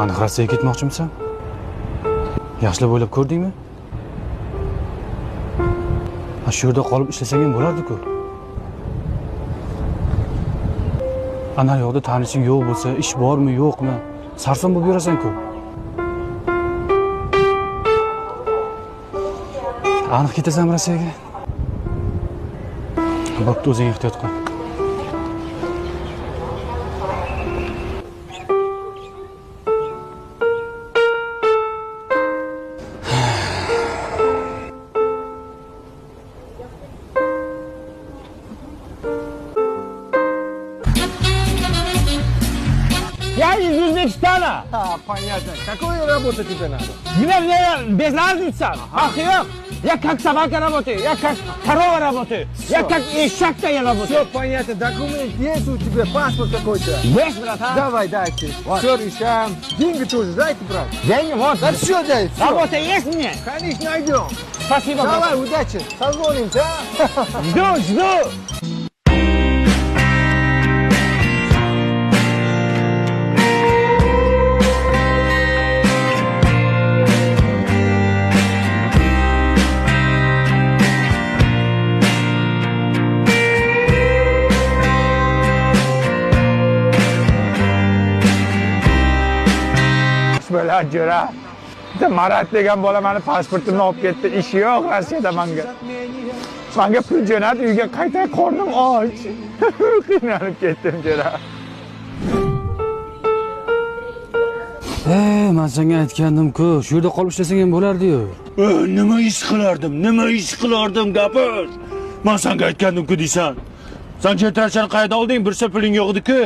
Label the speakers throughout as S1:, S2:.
S1: Aniq Rossiyaga ketmoqchimisan? Yaxshilab o'ylab ko'rdingmi? Shu yerda qolib ishlasang ham bo'lardi-ku. Ana yoqda tanishing yo'q bo'lsa, ish bormi, yo'qmi? Sarson bo'lib yurasan-ku. Aniq ketasanmi Rossiyaga? Bo'pti, o'zing ehtiyot qil.
S2: Я из Узбекистана.
S3: Понятно. Какую работу тебе надо?
S2: Мне без разницы. Ах, я как собака работаю, я как корова работаю, я как ишак-то я работаю.
S3: Все понятно. Документ есть у тебя? Паспорт какой-то?
S2: Есть, братан.
S3: Давай, дайте. Все решаем. Деньги тоже дайте, брат.
S2: Деньги вот.
S3: Да все дай. Все.
S2: Работа есть мне?
S3: Конечно, найдем.
S2: Спасибо,
S3: Давай,
S2: братан.
S3: удачи. Созвонимся, а?
S2: Жду. Bilan jo'ra. Bitta Marat degan bola meni pasportimni olib ketdi. Ishi yo'q Rossiyada menga. Menga pul jo'natib uyga qaytay, qornim och. Qiynalib ketdim jo'ra.
S1: Men senga aytgandim-ku, shu yerda qolib ishlasang ham bo'lardi-yu.
S4: Nima ish qilardim, gapir. Men senga aytgandim-ku deysan. Sen chetarchani qayerda olding? Bir puling yo'q edi-ku.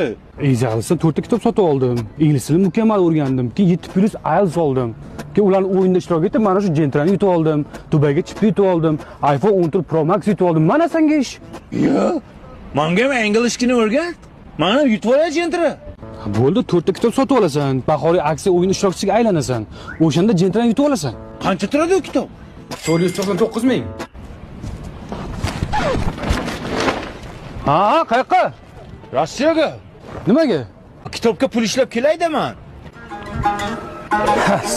S1: Ijazatda 4 ta kitob sotib oldim. Ingliz tilini mukammal o'rgandim. Keyin 7+ IELTS oldim. Keyin ularning o'yinida ishtirok etib, mana shu Gentrani yutib oldim. Dubayga chip yutib oldim. iPhone 14 Pro Max yutib oldim. Mana senga ish.
S4: Yo'q. Menga ham inglizchani o'rgat. Mana yutib olay Gentra.
S1: Bo'ldi, 4 ta kitob sotib olasan. Bahoriy aksiya o'yin ishtirokchisiga aylanasan. O'shanda Gentrani yutib olasan.
S4: Qancha turadi u kitob?
S1: 499 ming. Ha, qayoqqa?
S4: Rossiyaga.
S1: Nimaga?
S4: Kitobga pul ishlab kelayda men.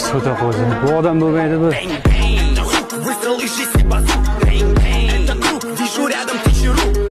S1: Xudo qo'ysin. Bu odam bo'lmaydi bu.
S5: Выстрел из 6 базук. Это круг, вижу рядом тысячи рук.